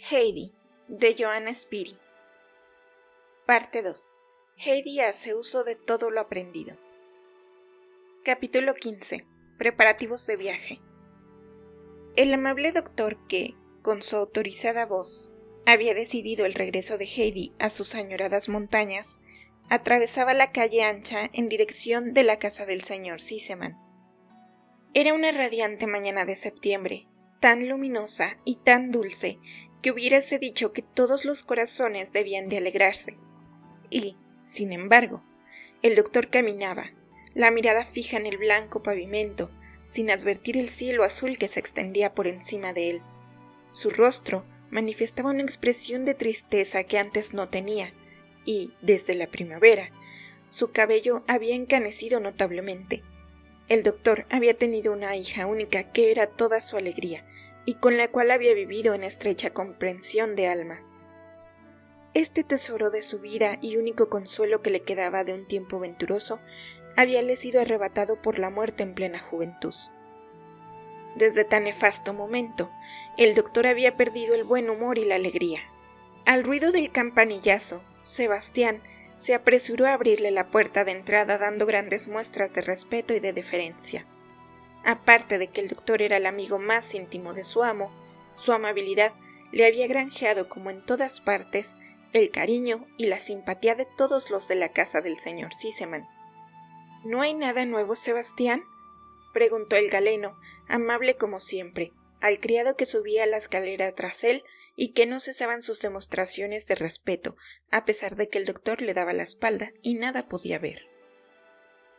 Heidi, de Joanna Spyri. Parte 2. Heidi hace uso de todo lo aprendido. Capítulo 15. Preparativos de viaje. El amable doctor que, con su autorizada voz, había decidido el regreso de Heidi a sus añoradas montañas, atravesaba la calle ancha en dirección de la casa del señor Sissemann. Era una radiante mañana de septiembre, tan luminosa y tan dulce que hubiérase dicho que todos los corazones debían de alegrarse. Y, sin embargo, el doctor caminaba, la mirada fija en el blanco pavimento, sin advertir el cielo azul que se extendía por encima de él. Su rostro manifestaba una expresión de tristeza que antes no tenía, y, desde la primavera, su cabello había encanecido notablemente. El doctor había tenido una hija única que era toda su alegría, y con la cual había vivido en estrecha comprensión de almas. Este tesoro de su vida y único consuelo que le quedaba de un tiempo venturoso, habíale sido arrebatado por la muerte en plena juventud. Desde tan nefasto momento, el doctor había perdido el buen humor y la alegría. Al ruido del campanillazo, Sebastián se apresuró a abrirle la puerta de entrada dando grandes muestras de respeto y de deferencia. Aparte de que el doctor era el amigo más íntimo de su amo, su amabilidad le había granjeado, como en todas partes, el cariño y la simpatía de todos los de la casa del señor Sissemann. ¿No hay nada nuevo, Sebastián?, preguntó el galeno, amable como siempre, al criado que subía la escalera tras él y que no cesaban sus demostraciones de respeto, a pesar de que el doctor le daba la espalda y nada podía ver.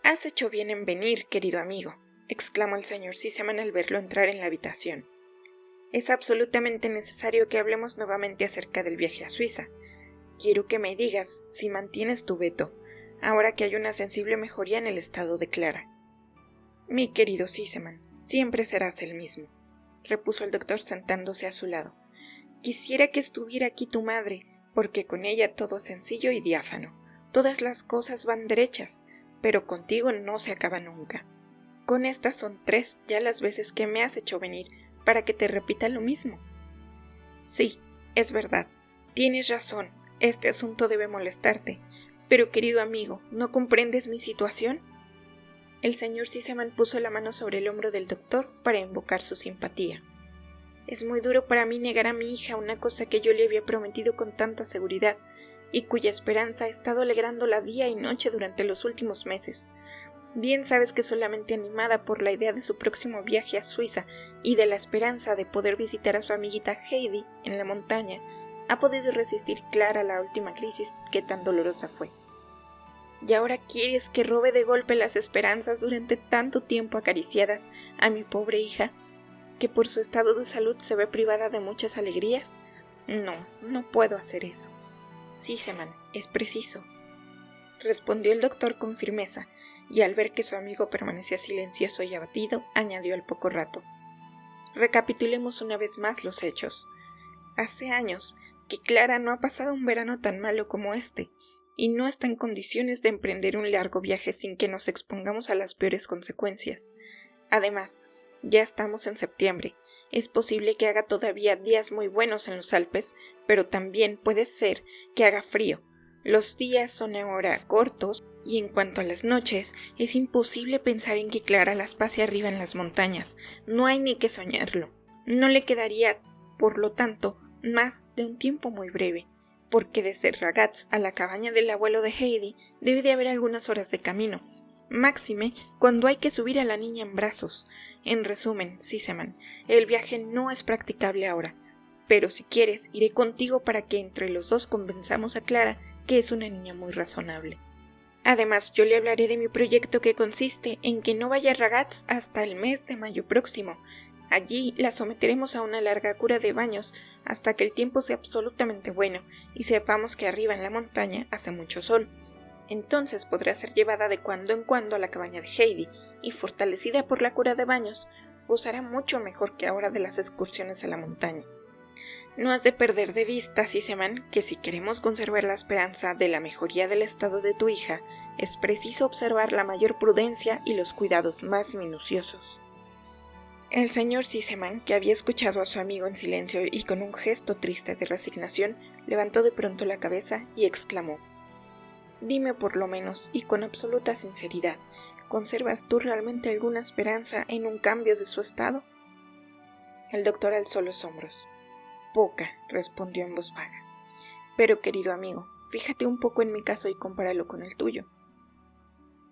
«Has hecho bien en venir, querido amigo», exclamó el señor Sissemann al verlo entrar en la habitación. «Es absolutamente necesario que hablemos nuevamente acerca del viaje a Suiza. Quiero que me digas si mantienes tu veto, ahora que hay una sensible mejoría en el estado de Clara». «Mi querido Sissemann, siempre serás el mismo», repuso el doctor sentándose a su lado. «Quisiera que estuviera aquí tu madre, porque con ella todo es sencillo y diáfano. Todas las cosas van derechas, pero contigo no se acaba nunca. Con estas son 3 ya las veces que me has hecho venir para que te repita lo mismo». «Sí, es verdad, tienes razón, este asunto debe molestarte, pero querido amigo, ¿no comprendes mi situación?». El señor Sissemann puso la mano sobre el hombro del doctor para invocar su simpatía. «Es muy duro para mí negar a mi hija una cosa que yo le había prometido con tanta seguridad, y cuya esperanza ha estado alegrándola día y noche durante los últimos meses. Bien sabes que solamente animada por la idea de su próximo viaje a Suiza y de la esperanza de poder visitar a su amiguita Heidi en la montaña, ha podido resistir Clara la última crisis que tan dolorosa fue. Y ahora quieres que robe de golpe las esperanzas durante tanto tiempo acariciadas a mi pobre hija, que por su estado de salud se ve privada de muchas alegrías. No puedo hacer eso». «Sissemann, es preciso», respondió el doctor con firmeza, y al ver que su amigo permanecía silencioso y abatido, añadió al poco rato: «Recapitulemos una vez más los hechos. Hace años que Clara no ha pasado un verano tan malo como este, y no está en condiciones de emprender un largo viaje sin que nos expongamos a las peores consecuencias. Además, ya estamos en septiembre. Es posible que haga todavía días muy buenos en los Alpes, pero también puede ser que haga frío. Los días son ahora cortos, y en cuanto a las noches, es imposible pensar en que Clara las pase arriba en las montañas. No hay ni que soñarlo. No le quedaría, por lo tanto, más de un tiempo muy breve, porque desde Ragaz a la cabaña del abuelo de Heidi debe de haber algunas horas de camino, máxime cuando hay que subir a la niña en brazos. En resumen, Sissemann, el viaje no es practicable ahora, pero si quieres iré contigo para que entre los dos convenzamos a Clara que es una niña muy razonable. Además, yo le hablaré de mi proyecto, que consiste en que no vaya a Ragaz hasta el mes de mayo próximo. Allí la someteremos a una larga cura de baños hasta que el tiempo sea absolutamente bueno y sepamos que arriba en la montaña hace mucho sol. Entonces podrá ser llevada de cuando en cuando a la cabaña de Heidi y, fortalecida por la cura de baños, gozará mucho mejor que ahora de las excursiones a la montaña. No has de perder de vista, Sissemann, que si queremos conservar la esperanza de la mejoría del estado de tu hija, es preciso observar la mayor prudencia y los cuidados más minuciosos». El señor Sissemann, que había escuchado a su amigo en silencio y con un gesto triste de resignación, levantó de pronto la cabeza y exclamó: «Dime por lo menos, y con absoluta sinceridad, ¿conservas tú realmente alguna esperanza en un cambio de su estado?». El doctor alzó los hombros. «Poca», respondió en voz baja. «Pero, querido amigo, fíjate un poco en mi caso y compáralo con el tuyo.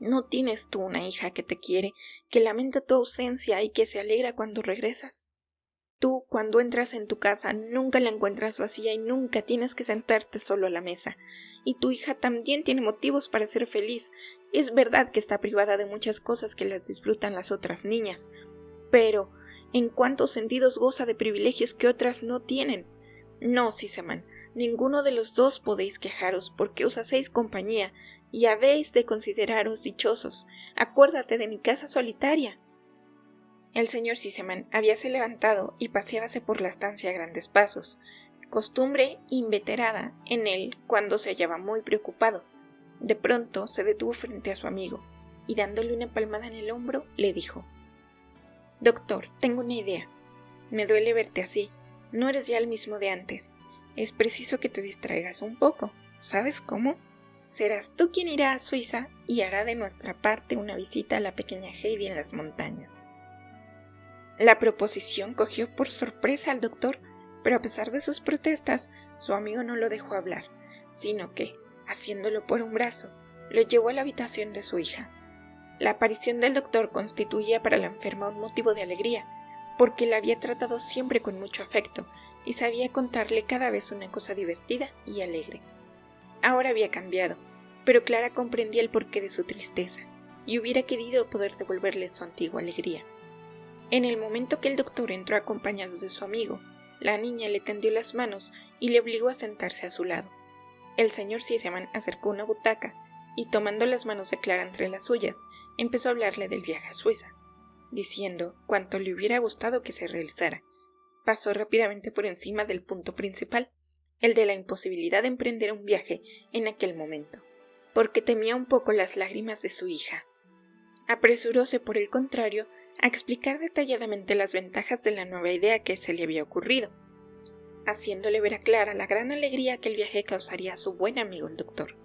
¿No tienes tú una hija que te quiere, que lamenta tu ausencia y que se alegra cuando regresas? Tú, cuando entras en tu casa, nunca la encuentras vacía y nunca tienes que sentarte solo a la mesa. Y tu hija también tiene motivos para ser feliz. Es verdad que está privada de muchas cosas que las disfrutan las otras niñas, pero ¿en cuántos sentidos goza de privilegios que otras no tienen? No, Sissemann, ninguno de los dos podéis quejaros porque os hacéis compañía y habéis de consideraros dichosos. Acuérdate de mi casa solitaria». El señor Sissemann habíase levantado y paseábase por la estancia a grandes pasos, costumbre inveterada en él cuando se hallaba muy preocupado. De pronto se detuvo frente a su amigo y dándole una palmada en el hombro le dijo: «Doctor, tengo una idea. Me duele verte así. No eres ya el mismo de antes. Es preciso que te distraigas un poco. ¿Sabes cómo? Serás tú quien irá a Suiza y hará de nuestra parte una visita a la pequeña Heidi en las montañas». La proposición cogió por sorpresa al doctor, pero a pesar de sus protestas, su amigo no lo dejó hablar, sino que, haciéndolo por un brazo, lo llevó a la habitación de su hija. La aparición del doctor constituía para la enferma un motivo de alegría, porque la había tratado siempre con mucho afecto y sabía contarle cada vez una cosa divertida y alegre. Ahora había cambiado, pero Clara comprendía el porqué de su tristeza y hubiera querido poder devolverle su antigua alegría. En el momento que el doctor entró acompañado de su amigo, la niña le tendió las manos y le obligó a sentarse a su lado. El señor Sissemann acercó una butaca y, tomando las manos de Clara entre las suyas, empezó a hablarle del viaje a Suiza, diciendo cuánto le hubiera gustado que se realizara. Pasó rápidamente por encima del punto principal, el de la imposibilidad de emprender un viaje en aquel momento, porque temía un poco las lágrimas de su hija. Apresuróse, por el contrario, a explicar detalladamente las ventajas de la nueva idea que se le había ocurrido, haciéndole ver a Clara la gran alegría que el viaje causaría a su buen amigo el doctor.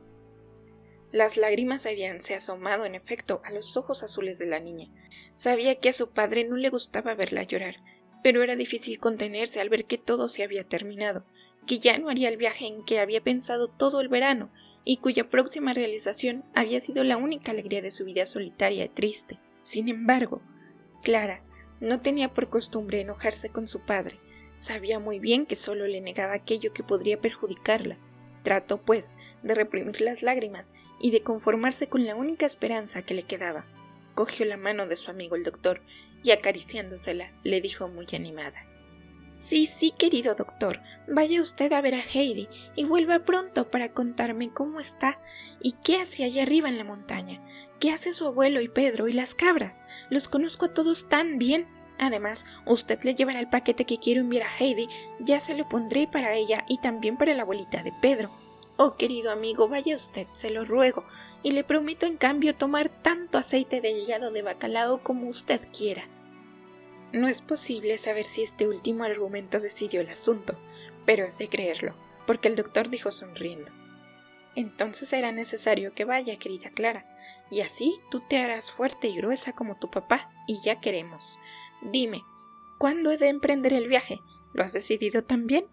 Las lágrimas habíanse asomado en efecto a los ojos azules de la niña. Sabía que a su padre no le gustaba verla llorar, pero era difícil contenerse al ver que todo se había terminado, que ya no haría el viaje en que había pensado todo el verano y cuya próxima realización había sido la única alegría de su vida solitaria y triste. Sin embargo, Clara no tenía por costumbre enojarse con su padre. Sabía muy bien que solo le negaba aquello que podría perjudicarla. Trató, pues, de reprimir las lágrimas y de conformarse con la única esperanza que le quedaba. Cogió la mano de su amigo el doctor y, acariciándosela, le dijo muy animada: «Sí, sí, querido doctor, vaya usted a ver a Heidi y vuelva pronto para contarme cómo está y qué hace allá arriba en la montaña. ¿Qué hace su abuelo y Pedro y las cabras? Los conozco a todos tan bien. Además, usted le llevará el paquete que quiero enviar a Heidi, ya se lo pondré para ella y también para la abuelita de Pedro. Oh, querido amigo, vaya usted, se lo ruego, y le prometo en cambio tomar tanto aceite de hígado de bacalao como usted quiera». No es posible saber si este último argumento decidió el asunto, pero es de creerlo, porque el doctor dijo sonriendo: «Entonces será necesario que vaya, querida Clara, y así tú te harás fuerte y gruesa como tu papá, y ya queremos. Dime, ¿cuándo he de emprender el viaje? ¿Lo has decidido también?».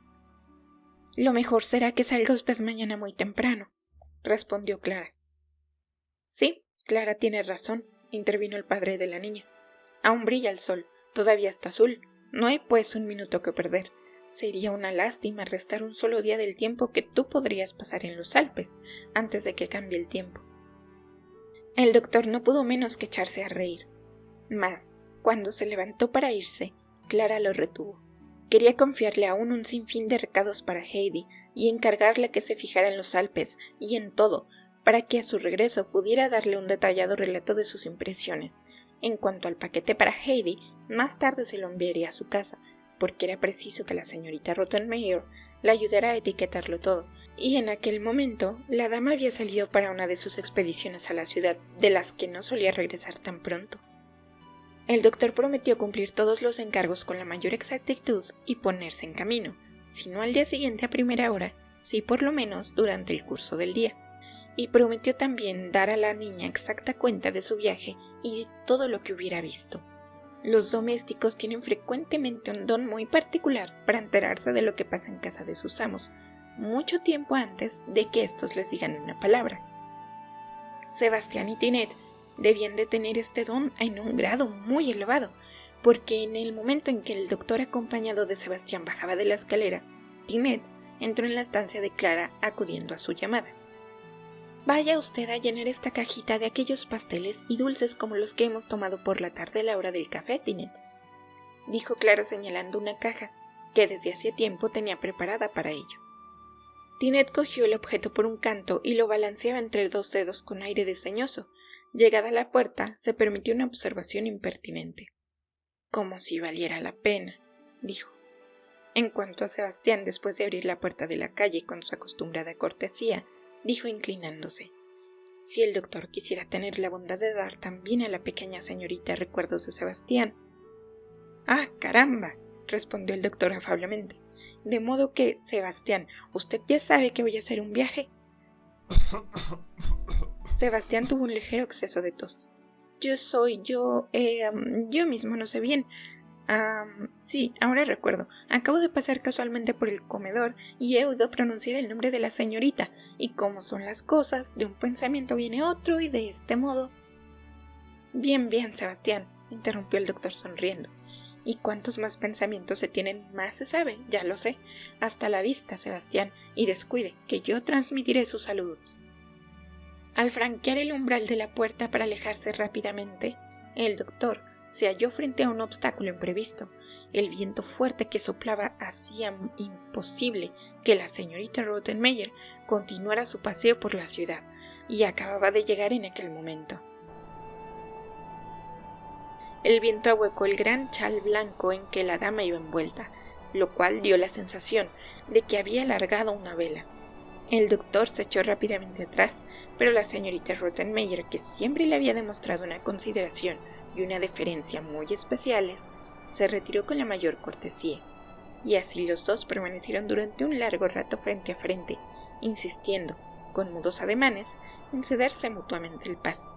«Lo mejor será que salga usted mañana muy temprano», respondió Clara. «Sí, Clara tiene razón», intervino el padre de la niña. «Aún brilla el sol, todavía está azul, no hay pues un minuto que perder. Sería una lástima restar un solo día del tiempo que tú podrías pasar en los Alpes, antes de que cambie el tiempo». El doctor no pudo menos que echarse a reír. Mas, cuando se levantó para irse, Clara lo retuvo. Quería confiarle aún un sinfín de recados para Heidi y encargarle que se fijara en los Alpes y en todo, para que a su regreso pudiera darle un detallado relato de sus impresiones. En cuanto al paquete para Heidi, más tarde se lo enviaría a su casa, porque era preciso que la señorita Rottenmeier la ayudara a etiquetarlo todo, y en aquel momento la dama había salido para una de sus expediciones a la ciudad, de las que no solía regresar tan pronto. El doctor prometió cumplir todos los encargos con la mayor exactitud y ponerse en camino, si no al día siguiente a primera hora, sí por lo menos durante el curso del día. Y prometió también dar a la niña exacta cuenta de su viaje y de todo lo que hubiera visto. Los domésticos tienen frecuentemente un don muy particular para enterarse de lo que pasa en casa de sus amos, mucho tiempo antes de que éstos les digan una palabra. Sebastián y Tinette debían de tener este don en un grado muy elevado, porque en el momento en que el doctor acompañado de Sebastián bajaba de la escalera, Tinette entró en la estancia de Clara acudiendo a su llamada. «Vaya usted a llenar esta cajita de aquellos pasteles y dulces como los que hemos tomado por la tarde a la hora del café, Tinette», dijo Clara señalando una caja que desde hacía tiempo tenía preparada para ello. Tinette cogió el objeto por un canto y lo balanceaba entre 2 dedos con aire desdeñoso. Llegada a la puerta, se permitió una observación impertinente. «Como si valiera la pena», dijo. En cuanto a Sebastián, después de abrir la puerta de la calle con su acostumbrada cortesía, dijo inclinándose: «Si el doctor quisiera tener la bondad de dar también a la pequeña señorita recuerdos de Sebastián». «¡Ah, caramba!», respondió el doctor afablemente. «De modo que, Sebastián, ¿usted ya sabe que voy a hacer un viaje?». Sebastián tuvo un ligero exceso de tos. Yo mismo no sé bien. Sí, ahora recuerdo. Acabo de pasar casualmente por el comedor y he oído pronunciar el nombre de la señorita, y como son las cosas, de un pensamiento viene otro y de este modo». «Bien, bien, Sebastián», interrumpió el doctor sonriendo. «Y cuantos más pensamientos se tienen, más se sabe, ya lo sé. Hasta la vista, Sebastián, y descuide, que yo transmitiré sus saludos». Al franquear el umbral de la puerta para alejarse rápidamente, el doctor se halló frente a un obstáculo imprevisto. El viento fuerte que soplaba hacía imposible que la señorita Rottenmeier continuara su paseo por la ciudad, y acababa de llegar en aquel momento. El viento ahuecó el gran chal blanco en que la dama iba envuelta, lo cual dio la sensación de que había largado una vela. El doctor se echó rápidamente atrás, pero la señorita Rottenmeier, que siempre le había demostrado una consideración y una deferencia muy especiales, se retiró con la mayor cortesía, y así los dos permanecieron durante un largo rato frente a frente, insistiendo, con mudos ademanes, en cederse mutuamente el paso.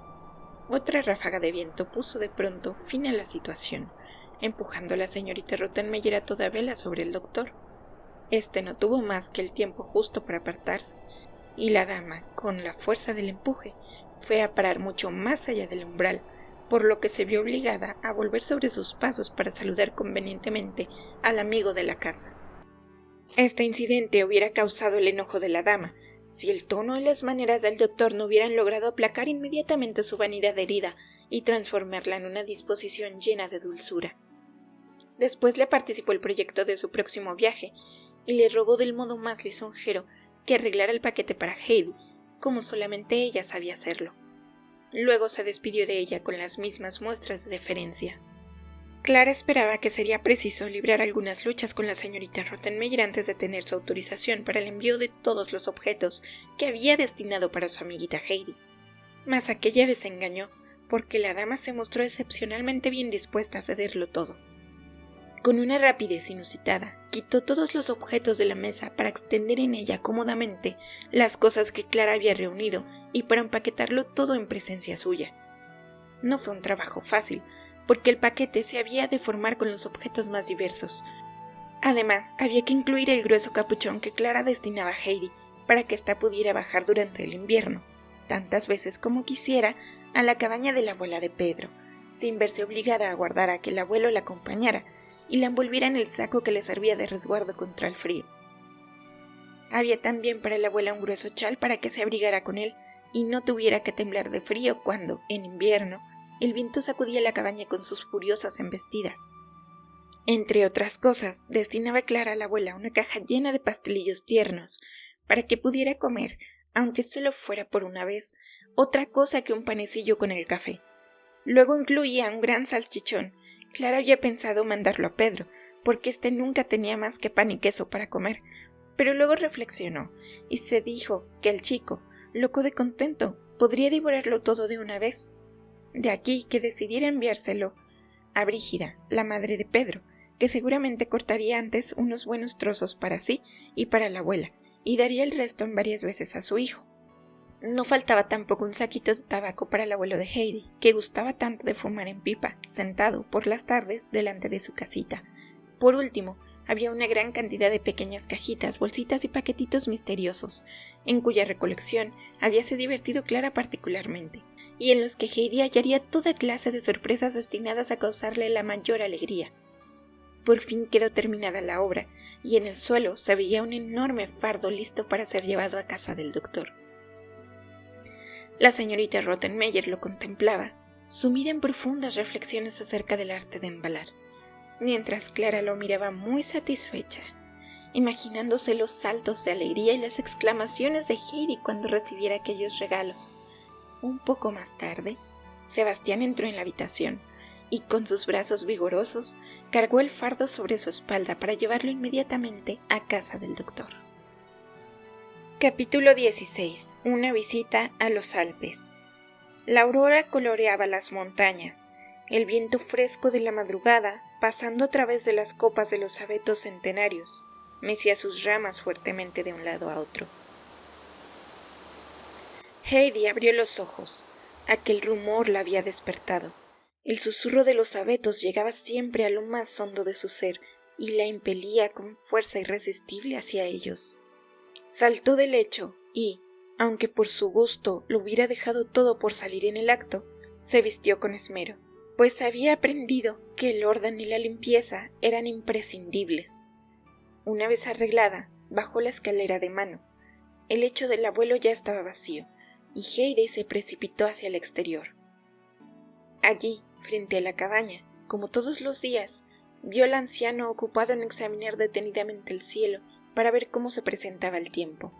Otra ráfaga de viento puso de pronto fin a la situación, empujando a la señorita Rottenmeier a toda vela sobre el doctor. Este no tuvo más que el tiempo justo para apartarse, y la dama, con la fuerza del empuje, fue a parar mucho más allá del umbral, por lo que se vio obligada a volver sobre sus pasos para saludar convenientemente al amigo de la casa. Este incidente hubiera causado el enojo de la dama, si el tono y las maneras del doctor no hubieran logrado aplacar inmediatamente su vanidad herida y transformarla en una disposición llena de dulzura. Después le participó el proyecto de su próximo viaje, y le rogó del modo más lisonjero que arreglara el paquete para Heidi, como solamente ella sabía hacerlo. Luego se despidió de ella con las mismas muestras de deferencia. Clara esperaba que sería preciso librar algunas luchas con la señorita Rottenmeier antes de tener su autorización para el envío de todos los objetos que había destinado para su amiguita Heidi. Mas aquella vez se engañó, porque la dama se mostró excepcionalmente bien dispuesta a cederlo todo. Con una rapidez inusitada, quitó todos los objetos de la mesa para extender en ella cómodamente las cosas que Clara había reunido y para empaquetarlo todo en presencia suya. No fue un trabajo fácil, porque el paquete se había de formar con los objetos más diversos. Además, había que incluir el grueso capuchón que Clara destinaba a Heidi para que ésta pudiera bajar durante el invierno, tantas veces como quisiera, a la cabaña de la abuela de Pedro, sin verse obligada a aguardar a que el abuelo la acompañara y la envolviera en el saco que le servía de resguardo contra el frío. Había también para la abuela un grueso chal para que se abrigara con él y no tuviera que temblar de frío cuando, en invierno, el viento sacudía la cabaña con sus furiosas embestidas. Entre otras cosas, destinaba Clara a la abuela una caja llena de pastelillos tiernos, para que pudiera comer, aunque solo fuera por una vez, otra cosa que un panecillo con el café. Luego incluía un gran salchichón. Clara había pensado mandarlo a Pedro, porque éste nunca tenía más que pan y queso para comer, pero luego reflexionó y se dijo que el chico, loco de contento, podría devorarlo todo de una vez. De aquí que decidiera enviárselo a Brígida, la madre de Pedro, que seguramente cortaría antes unos buenos trozos para sí y para la abuela, y daría el resto en varias veces a su hijo. No faltaba tampoco un saquito de tabaco para el abuelo de Heidi, que gustaba tanto de fumar en pipa, sentado por las tardes delante de su casita. Por último, había una gran cantidad de pequeñas cajitas, bolsitas y paquetitos misteriosos, en cuya recolección habíase divertido Clara particularmente, y en los que Heidi hallaría toda clase de sorpresas destinadas a causarle la mayor alegría. Por fin quedó terminada la obra, y en el suelo se veía un enorme fardo listo para ser llevado a casa del doctor. La señorita Rottenmeier lo contemplaba, sumida en profundas reflexiones acerca del arte de embalar, mientras Clara lo miraba muy satisfecha, imaginándose los saltos de alegría y las exclamaciones de Heidi cuando recibiera aquellos regalos. Un poco más tarde, Sebastián entró en la habitación y con sus brazos vigorosos cargó el fardo sobre su espalda para llevarlo inmediatamente a casa del doctor. Capítulo 16. Una visita a los Alpes. La aurora coloreaba las montañas. El viento fresco de la madrugada, pasando a través de las copas de los abetos centenarios, mecía sus ramas fuertemente de un lado a otro. Heidi abrió los ojos. Aquel rumor la había despertado. El susurro de los abetos llegaba siempre a lo más hondo de su ser y la impelía con fuerza irresistible hacia ellos. Saltó del lecho y, aunque por su gusto lo hubiera dejado todo por salir en el acto, se vistió con esmero, pues había aprendido que el orden y la limpieza eran imprescindibles. Una vez arreglada, bajó la escalera de mano. El lecho del abuelo ya estaba vacío, y Heidi se precipitó hacia el exterior. Allí, frente a la cabaña, como todos los días, vio al anciano ocupado en examinar detenidamente el cielo para ver cómo se presentaba el tiempo.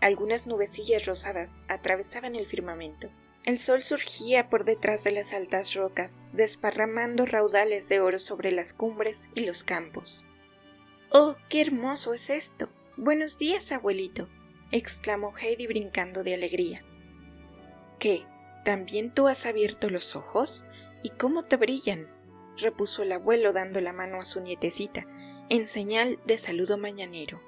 Algunas nubecillas rosadas atravesaban el firmamento. El sol surgía por detrás de las altas rocas, desparramando raudales de oro sobre las cumbres y los campos. ¡Oh, qué hermoso es esto! ¡Buenos días, abuelito!, exclamó Heidi brincando de alegría. ¿Qué? ¿También tú has abierto los ojos? ¿Y cómo te brillan?, repuso el abuelo dando la mano a su nietecita, en señal de saludo mañanero.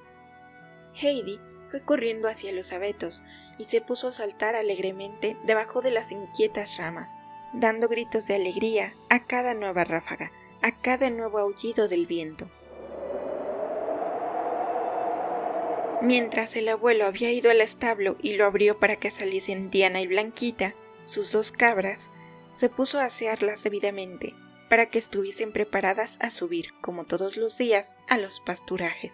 Heidi fue corriendo hacia los abetos y se puso a saltar alegremente debajo de las inquietas ramas, dando gritos de alegría a cada nueva ráfaga, a cada nuevo aullido del viento. Mientras el abuelo había ido al establo y lo abrió para que saliesen Diana y Blanquita, sus 2 cabras, se puso a asearlas debidamente, para que estuviesen preparadas a subir, como todos los días, a los pasturajes,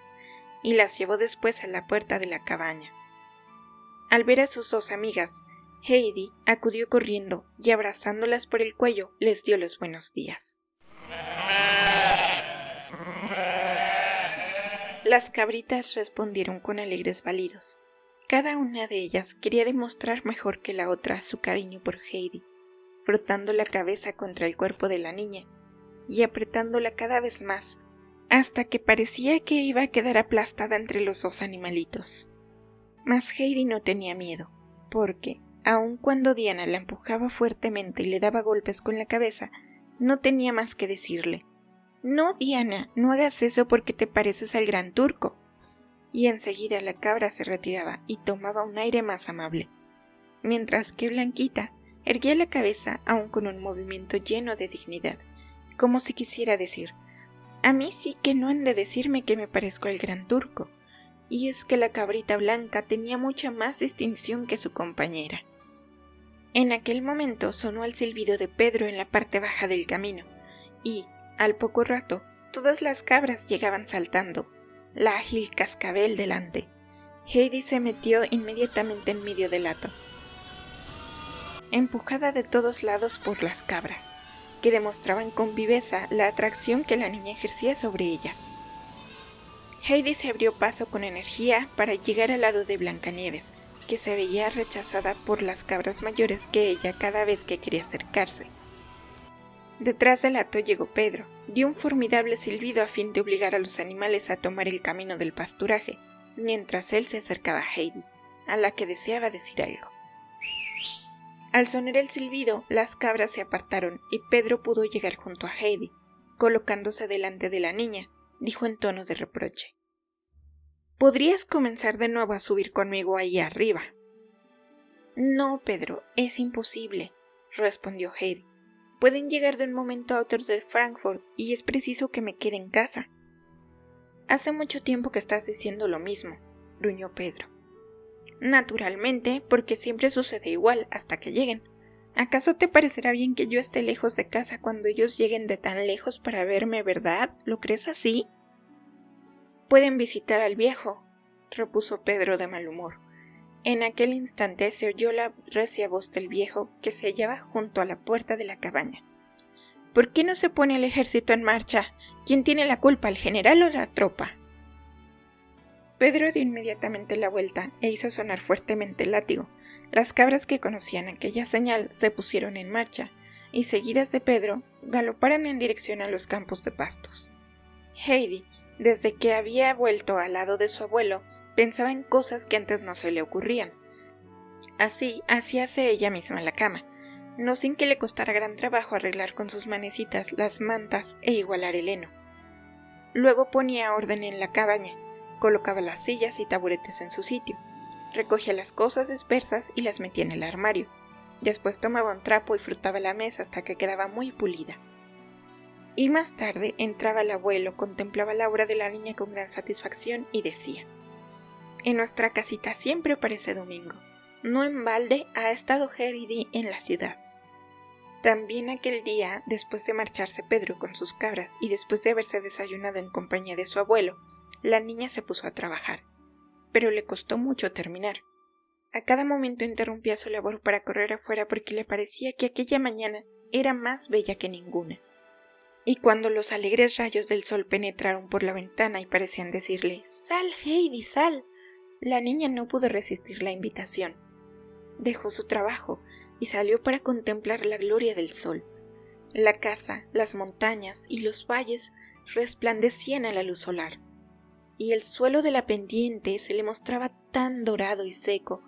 y las llevó después a la puerta de la cabaña. Al ver a sus 2 amigas, Heidi acudió corriendo y abrazándolas por el cuello les dio los buenos días. Las cabritas respondieron con alegres balidos. Cada una de ellas quería demostrar mejor que la otra su cariño por Heidi, frotando la cabeza contra el cuerpo de la niña y apretándola cada vez más, hasta que parecía que iba a quedar aplastada entre los 2 animalitos. Mas Heidi no tenía miedo, porque, aun cuando Diana la empujaba fuertemente y le daba golpes con la cabeza, no tenía más que decirle: «No, Diana, no hagas eso porque te pareces al gran turco». Y enseguida la cabra se retiraba y tomaba un aire más amable, mientras que Blanquita erguía la cabeza aún con un movimiento lleno de dignidad, como si quisiera decir: «A mí sí que no han de decirme que me parezco al gran turco». Y es que la cabrita blanca tenía mucha más distinción que su compañera. En aquel momento sonó el silbido de Pedro en la parte baja del camino, y, al poco rato, todas las cabras llegaban saltando, la ágil cascabel delante. Heidi se metió inmediatamente en medio del hato, empujada de todos lados por las cabras, que demostraban con viveza la atracción que la niña ejercía sobre ellas. Heidi se abrió paso con energía para llegar al lado de Blancanieves, que se veía rechazada por las cabras mayores que ella cada vez que quería acercarse. Detrás del hato llegó Pedro, dio un formidable silbido a fin de obligar a los animales a tomar el camino del pasturaje, mientras él se acercaba a Heidi, a la que deseaba decir algo. Al sonar el silbido, las cabras se apartaron y Pedro pudo llegar junto a Heidi. Colocándose delante de la niña, dijo en tono de reproche: «¿Podrías comenzar de nuevo a subir conmigo ahí arriba?» «No, Pedro, es imposible», respondió Heidi. «Pueden llegar de un momento a otro de Frankfurt y es preciso que me quede en casa». «Hace mucho tiempo que estás diciendo lo mismo», gruñó Pedro. «Naturalmente, porque siempre sucede igual hasta que lleguen. ¿Acaso te parecerá bien que yo esté lejos de casa cuando ellos lleguen de tan lejos para verme, verdad? ¿Lo crees así?» «Pueden visitar al viejo», repuso Pedro de mal humor. En aquel instante se oyó la recia voz del viejo que se hallaba junto a la puerta de la cabaña. «¿Por qué no se pone el ejército en marcha? ¿Quién tiene la culpa, el general o la tropa?» Pedro dio inmediatamente la vuelta e hizo sonar fuertemente el látigo. Las cabras que conocían aquella señal se pusieron en marcha y, seguidas de Pedro, galoparon en dirección a los campos de pastos. Heidi, desde que había vuelto al lado de su abuelo, pensaba en cosas que antes no se le ocurrían. Así hacíase ella misma la cama, no sin que le costara gran trabajo arreglar con sus manecitas las mantas e igualar el heno. Luego ponía orden en la cabaña, colocaba las sillas y taburetes en su sitio, recogía las cosas dispersas y las metía en el armario. Después tomaba un trapo y frotaba la mesa hasta que quedaba muy pulida. Y más tarde entraba el abuelo, contemplaba la obra de la niña con gran satisfacción y decía: «En nuestra casita siempre parece domingo. No en balde ha estado Heidi en la ciudad». También aquel día, después de marcharse Pedro con sus cabras y después de haberse desayunado en compañía de su abuelo, la niña se puso a trabajar, pero le costó mucho terminar. A cada momento interrumpía su labor para correr afuera porque le parecía que aquella mañana era más bella que ninguna. Y cuando los alegres rayos del sol penetraron por la ventana y parecían decirle: «¡Sal, Heidi, sal!», la niña no pudo resistir la invitación. Dejó su trabajo y salió para contemplar la gloria del sol. La casa, las montañas y los valles resplandecían a la luz solar, y el suelo de la pendiente se le mostraba tan dorado y seco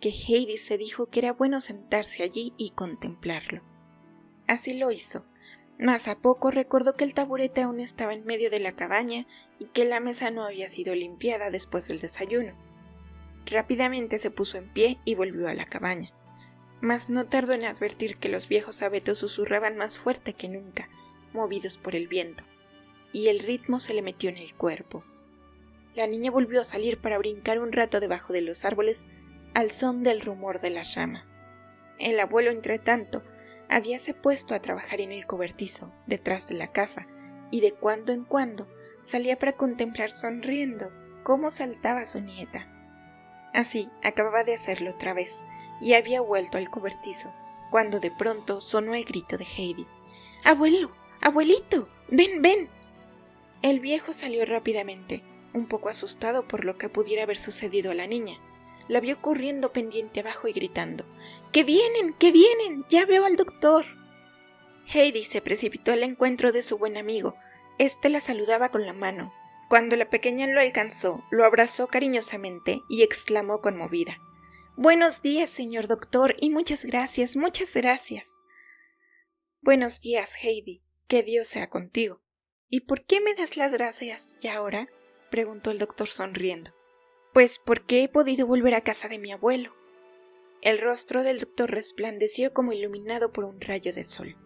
que Heidi se dijo que era bueno sentarse allí y contemplarlo. Así lo hizo, mas a poco recordó que el taburete aún estaba en medio de la cabaña y que la mesa no había sido limpiada después del desayuno. Rápidamente se puso en pie y volvió a la cabaña, mas no tardó en advertir que los viejos abetos susurraban más fuerte que nunca, movidos por el viento, y el ritmo se le metió en el cuerpo. La niña volvió a salir para brincar un rato debajo de los árboles al son del rumor de las ramas. El abuelo, entretanto, habíase puesto a trabajar en el cobertizo, detrás de la casa, y de cuando en cuando salía para contemplar sonriendo cómo saltaba su nieta. Así acababa de hacerlo otra vez, y había vuelto al cobertizo, cuando de pronto sonó el grito de Heidi: «¡Abuelo! ¡Abuelito! ¡Ven, ven!». El viejo salió rápidamente, un poco asustado por lo que pudiera haber sucedido a la niña. La vio corriendo pendiente abajo y gritando: «¡Que vienen! ¡Que vienen! ¡Ya veo al doctor!». Heidi se precipitó al encuentro de su buen amigo. Este la saludaba con la mano. Cuando la pequeña lo alcanzó, lo abrazó cariñosamente y exclamó conmovida: «¡Buenos días, señor doctor, y muchas gracias, muchas gracias!». «Buenos días, Heidi, que Dios sea contigo. ¿Y por qué me das las gracias ya ahora?», preguntó el doctor sonriendo. «Pues porque he podido volver a casa de mi abuelo». El rostro del doctor resplandeció como iluminado por un rayo de sol.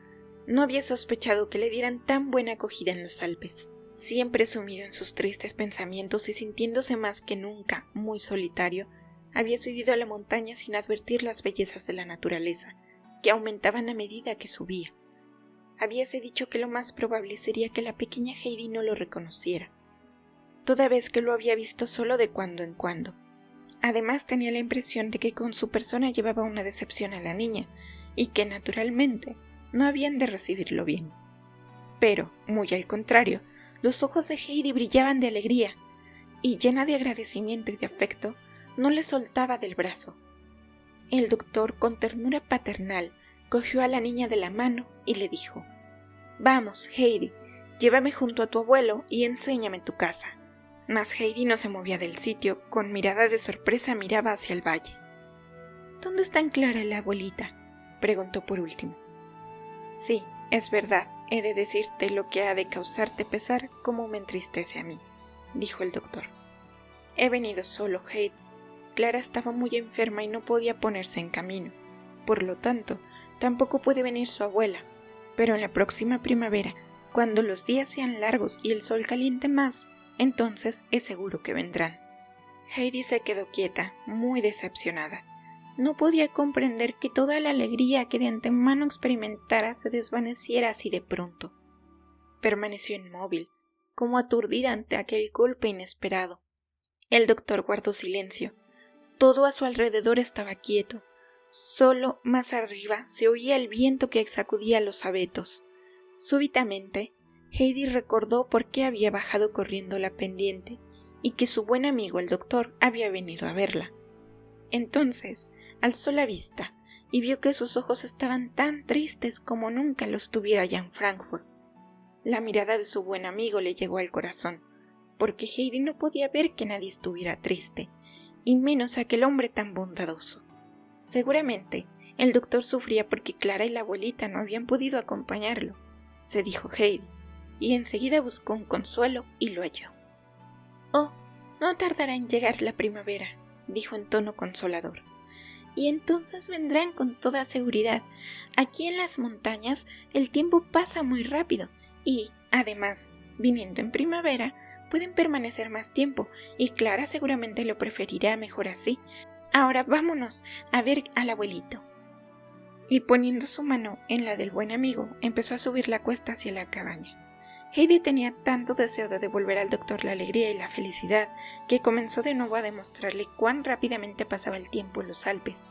No había sospechado que le dieran tan buena acogida en los Alpes. Siempre sumido en sus tristes pensamientos y sintiéndose más que nunca muy solitario, había subido a la montaña sin advertir las bellezas de la naturaleza, que aumentaban a medida que subía. Habíase dicho que lo más probable sería que la pequeña Heidi no lo reconociera, toda vez que lo había visto solo de cuando en cuando. Además tenía la impresión de que con su persona llevaba una decepción a la niña, y que naturalmente no habían de recibirlo bien. Pero, muy al contrario, los ojos de Heidi brillaban de alegría, y llena de agradecimiento y de afecto, no le soltaba del brazo. El doctor, con ternura paternal, cogió a la niña de la mano y le dijo: «Vamos, Heidi, llévame junto a tu abuelo y enséñame tu casa». Mas Heidi no se movía del sitio, con mirada de sorpresa miraba hacia el valle. «¿Dónde está Clara, la abuelita?», preguntó por último. Sí, es verdad, he de decirte lo que ha de causarte pesar como me entristece a mí, dijo el doctor. He venido solo, Heidi. Clara estaba muy enferma y no podía ponerse en camino. Por lo tanto, tampoco puede venir su abuela. Pero en la próxima primavera, cuando los días sean largos y el sol caliente más, entonces es seguro que vendrán. Heidi se quedó quieta, muy decepcionada. No podía comprender que toda la alegría que de antemano experimentara se desvaneciera así de pronto. Permaneció inmóvil, como aturdida ante aquel golpe inesperado. El doctor guardó silencio. Todo a su alrededor estaba quieto. Solo más arriba se oía el viento que sacudía los abetos. Súbitamente, Heidi recordó por qué había bajado corriendo la pendiente y que su buen amigo el doctor había venido a verla. Entonces, alzó la vista y vio que sus ojos estaban tan tristes como nunca los tuviera ya en Frankfurt. La mirada de su buen amigo le llegó al corazón, porque Heidi no podía ver que nadie estuviera triste, y menos aquel hombre tan bondadoso. Seguramente, el doctor sufría porque Clara y la abuelita no habían podido acompañarlo, se dijo Heidi, y enseguida buscó un consuelo y lo halló. Oh, no tardará en llegar la primavera, dijo en tono consolador. Y entonces vendrán con toda seguridad. Aquí en las montañas el tiempo pasa muy rápido y, además, viniendo en primavera, pueden permanecer más tiempo y Clara seguramente lo preferirá mejor así. Ahora vámonos a ver al abuelito. Y poniendo su mano en la del buen amigo, empezó a subir la cuesta hacia la cabaña. Heidi tenía tanto deseo de devolver al doctor la alegría y la felicidad que comenzó de nuevo a demostrarle cuán rápidamente pasaba el tiempo en los Alpes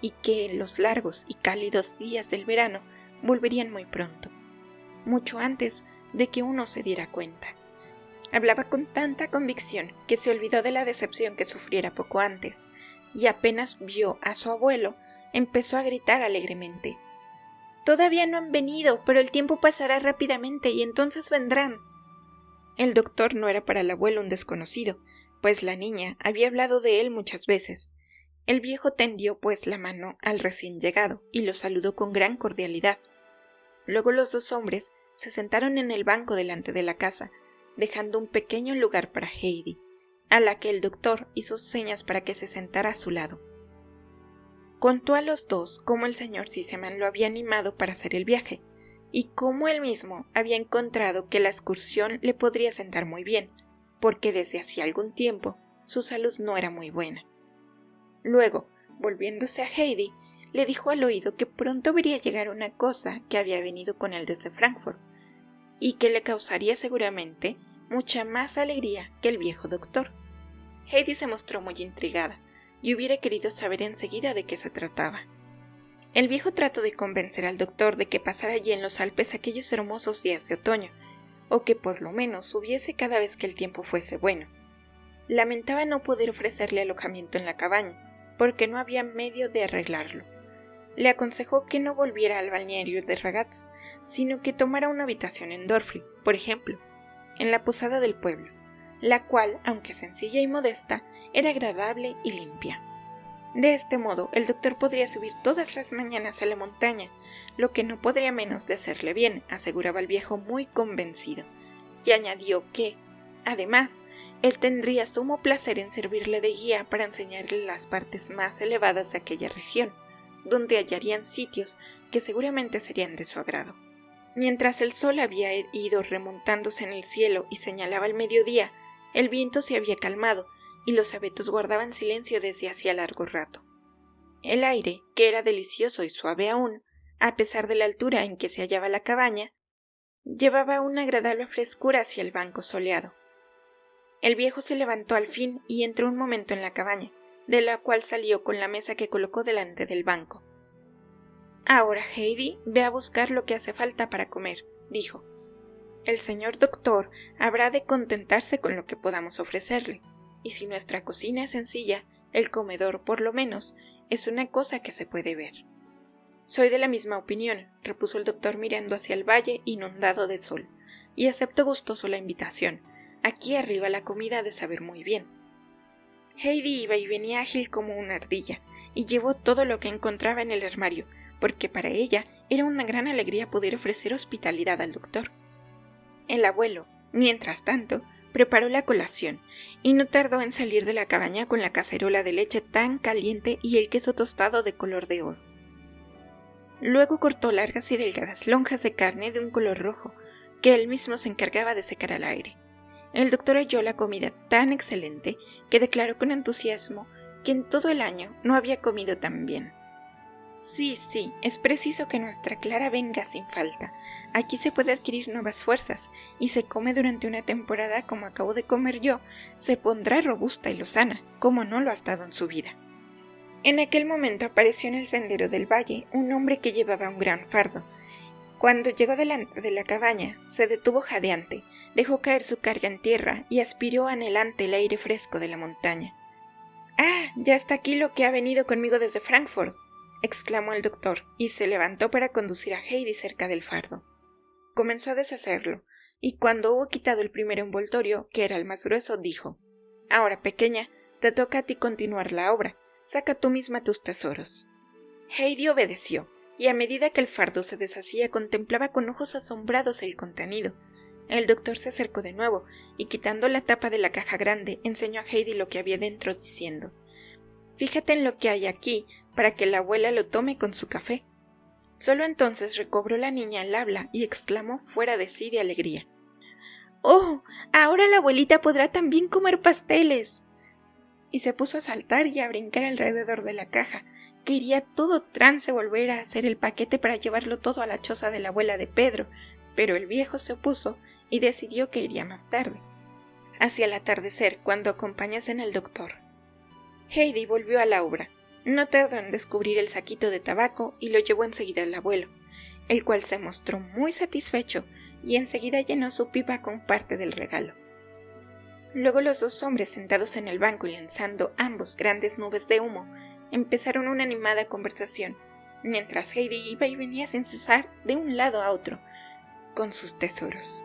y que los largos y cálidos días del verano volverían muy pronto, mucho antes de que uno se diera cuenta. Hablaba con tanta convicción que se olvidó de la decepción que sufriera poco antes y apenas vio a su abuelo empezó a gritar alegremente. Todavía no han venido, pero el tiempo pasará rápidamente y entonces vendrán. El doctor no era para el abuelo un desconocido, pues la niña había hablado de él muchas veces. El viejo tendió pues la mano al recién llegado y lo saludó con gran cordialidad. Luego los dos hombres se sentaron en el banco delante de la casa, dejando un pequeño lugar para Heidi, a la que el doctor hizo señas para que se sentara a su lado. Contó a los dos cómo el señor Sissemann lo había animado para hacer el viaje, y cómo él mismo había encontrado que la excursión le podría sentar muy bien, porque desde hacía algún tiempo su salud no era muy buena. Luego, volviéndose a Heidi, le dijo al oído que pronto vería llegar una cosa que había venido con él desde Frankfurt, y que le causaría seguramente mucha más alegría que el viejo doctor. Heidi se mostró muy intrigada, y hubiera querido saber enseguida de qué se trataba. El viejo trató de convencer al doctor de que pasara allí en los Alpes aquellos hermosos días de otoño, o que por lo menos subiese cada vez que el tiempo fuese bueno. Lamentaba no poder ofrecerle alojamiento en la cabaña, porque no había medio de arreglarlo. Le aconsejó que no volviera al balneario de Ragaz, sino que tomara una habitación en Dorfli, por ejemplo, en la posada del pueblo, la cual, aunque sencilla y modesta, era agradable y limpia. De este modo, el doctor podría subir todas las mañanas a la montaña, lo que no podría menos de hacerle bien, aseguraba el viejo muy convencido, y añadió que, además, él tendría sumo placer en servirle de guía para enseñarle las partes más elevadas de aquella región, donde hallarían sitios que seguramente serían de su agrado. Mientras el sol había ido remontándose en el cielo y señalaba el mediodía, el viento se había calmado y los abetos guardaban silencio desde hacía largo rato. El aire, que era delicioso y suave aún, a pesar de la altura en que se hallaba la cabaña, llevaba una agradable frescura hacia el banco soleado. El viejo se levantó al fin y entró un momento en la cabaña, de la cual salió con la mesa que colocó delante del banco. Ahora, Heidi, ve a buscar lo que hace falta para comer, dijo. El señor doctor habrá de contentarse con lo que podamos ofrecerle, y si nuestra cocina es sencilla, el comedor, por lo menos, es una cosa que se puede ver. Soy de la misma opinión, repuso el doctor mirando hacia el valle inundado de sol, y acepto gustoso la invitación. Aquí arriba la comida ha de saber muy bien. Heidi iba y venía ágil como una ardilla, y llevó todo lo que encontraba en el armario, porque para ella era una gran alegría poder ofrecer hospitalidad al doctor. El abuelo, mientras tanto, preparó la colación y no tardó en salir de la cabaña con la cacerola de leche tan caliente y el queso tostado de color de oro. Luego cortó largas y delgadas lonjas de carne de un color rojo, que él mismo se encargaba de secar al aire. El doctor halló la comida tan excelente que declaró con entusiasmo que en todo el año no había comido tan bien. Sí, es preciso que nuestra Clara venga sin falta. Aquí se puede adquirir nuevas fuerzas, y se come durante una temporada como acabo de comer yo, se pondrá robusta y lozana, como no lo ha estado en su vida. En aquel momento apareció en el sendero del valle un hombre que llevaba un gran fardo. Cuando llegó delante de la cabaña, se detuvo jadeante, dejó caer su carga en tierra y aspiró anhelante el aire fresco de la montaña. «¡Ah! Ya está aquí lo que ha venido conmigo desde Frankfurt», exclamó el doctor, y se levantó para conducir a Heidi cerca del fardo. Comenzó a deshacerlo, y cuando hubo quitado el primer envoltorio, que era el más grueso, dijo: «Ahora, pequeña, te toca a ti continuar la obra. Saca tú misma tus tesoros». Heidi obedeció, y a medida que el fardo se deshacía contemplaba con ojos asombrados el contenido. El doctor se acercó de nuevo, y quitando la tapa de la caja grande, enseñó a Heidi lo que había dentro, diciendo: «Fíjate en lo que hay aquí, para que la abuela lo tome con su café». Solo entonces recobró la niña el habla y exclamó fuera de sí de alegría: «¡Oh! Ahora la abuelita podrá también comer pasteles». Y se puso a saltar y a brincar alrededor de la caja. Quería todo trance volver a hacer el paquete para llevarlo todo a la choza de la abuela de Pedro, pero el viejo se opuso y decidió que iría más tarde, hacia el atardecer, cuando acompañasen al doctor. Heidi volvió a la obra. No tardó en descubrir el saquito de tabaco y lo llevó enseguida al abuelo, el cual se mostró muy satisfecho y enseguida llenó su pipa con parte del regalo. Luego los dos hombres, sentados en el banco y lanzando ambos grandes nubes de humo, empezaron una animada conversación, mientras Heidi iba y venía sin cesar de un lado a otro, con sus tesoros.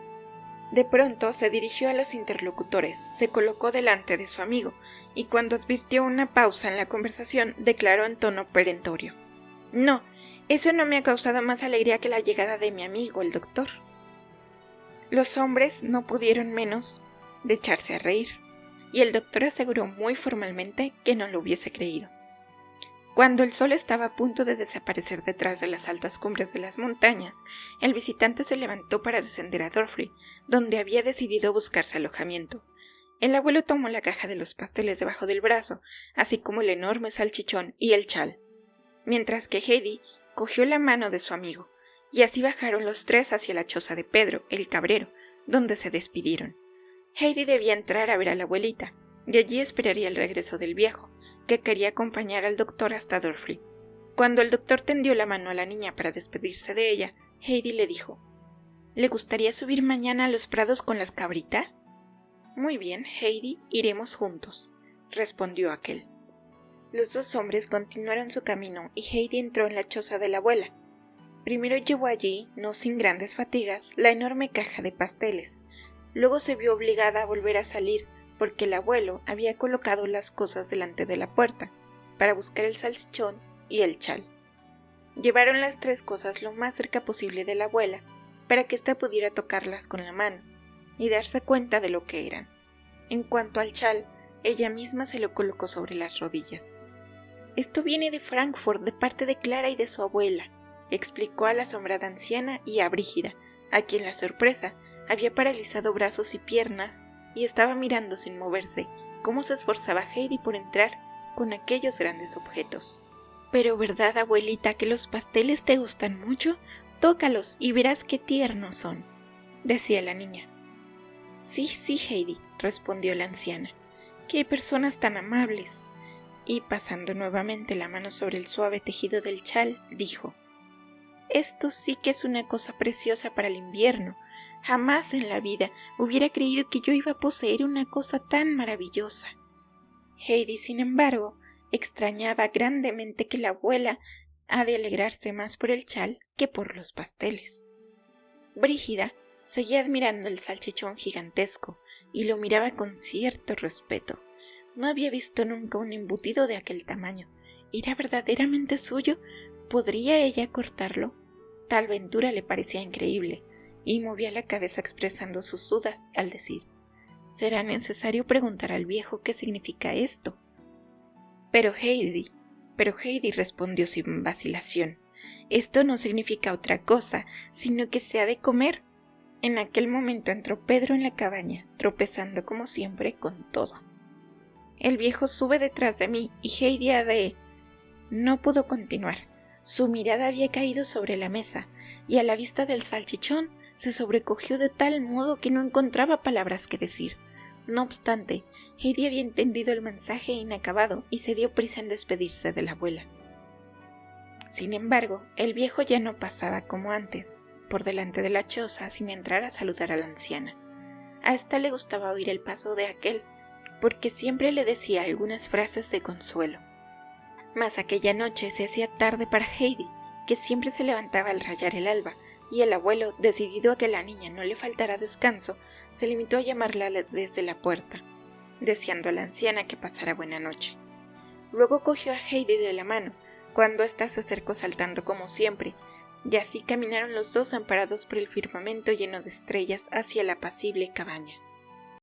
De pronto se dirigió a los interlocutores, se colocó delante de su amigo, y cuando advirtió una pausa en la conversación, declaró en tono perentorio: «No, eso no me ha causado más alegría que la llegada de mi amigo, el doctor». Los hombres no pudieron menos de echarse a reír, y el doctor aseguró muy formalmente que no lo hubiese creído. Cuando el sol estaba a punto de desaparecer detrás de las altas cumbres de las montañas, el visitante se levantó para descender a Drofli, donde había decidido buscarse alojamiento. El abuelo tomó la caja de los pasteles debajo del brazo, así como el enorme salchichón y el chal, mientras que Heidi cogió la mano de su amigo, y así bajaron los tres hacia la choza de Pedro, el cabrero, donde se despidieron. Heidi debía entrar a ver a la abuelita, y allí esperaría el regreso del viejo, que quería acompañar al doctor hasta Drofli. Cuando el doctor tendió la mano a la niña para despedirse de ella, Heidi le dijo: «¿Le gustaría subir mañana a los prados con las cabritas?» «Muy bien, Heidi, iremos juntos», respondió aquel. Los dos hombres continuaron su camino y Heidi entró en la choza de la abuela. Primero llevó allí, no sin grandes fatigas, la enorme caja de pasteles. Luego se vio obligada a volver a salir, porque el abuelo había colocado las cosas delante de la puerta, para buscar el salchichón y el chal. Llevaron las tres cosas lo más cerca posible de la abuela, para que ésta pudiera tocarlas con la mano, y darse cuenta de lo que eran. En cuanto al chal, ella misma se lo colocó sobre las rodillas. «Esto viene de Frankfurt, de parte de Clara y de su abuela», explicó a la asombrada anciana y a Brígida, a quien la sorpresa había paralizado brazos y piernas, y estaba mirando sin moverse cómo se esforzaba Heidi por entrar con aquellos grandes objetos. «Pero ¿verdad, abuelita, que los pasteles te gustan mucho? Tócalos y verás qué tiernos son», decía la niña. Sí, Heidi», respondió la anciana, «qué personas tan amables», y pasando nuevamente la mano sobre el suave tejido del chal, dijo: «Esto sí que es una cosa preciosa para el invierno. Jamás en la vida hubiera creído que yo iba a poseer una cosa tan maravillosa». Heidi, sin embargo, extrañaba grandemente que la abuela ha de alegrarse más por el chal que por los pasteles. Brígida seguía admirando el salchichón gigantesco y lo miraba con cierto respeto. No había visto nunca un embutido de aquel tamaño. ¿Era verdaderamente suyo? ¿podría ella cortarlo? Tal ventura le parecía increíble, y movía la cabeza expresando sus dudas al decir: «Será necesario preguntar al viejo qué significa esto». Pero Heidi respondió sin vacilación: «Esto no significa otra cosa, sino que se ha de comer». En aquel momento entró Pedro en la cabaña, tropezando como siempre con todo. «El viejo sube detrás de mí y Heidi ha de...». No pudo continuar. Su mirada había caído sobre la mesa, y a la vista del salchichón se sobrecogió de tal modo que no encontraba palabras que decir. No obstante, Heidi había entendido el mensaje inacabado y se dio prisa en despedirse de la abuela. Sin embargo, el viejo ya no pasaba como antes por delante de la choza sin entrar a saludar a la anciana. A ésta le gustaba oír el paso de aquel, porque siempre le decía algunas frases de consuelo. Mas aquella noche se hacía tarde para Heidi, que siempre se levantaba al rayar el alba, y el abuelo, decidido a que la niña no le faltara descanso, se limitó a llamarla desde la puerta, deseando a la anciana que pasara buena noche. Luego cogió a Heidi de la mano, cuando ésta se acercó saltando como siempre, y así caminaron los dos amparados por el firmamento lleno de estrellas hacia la apacible cabaña.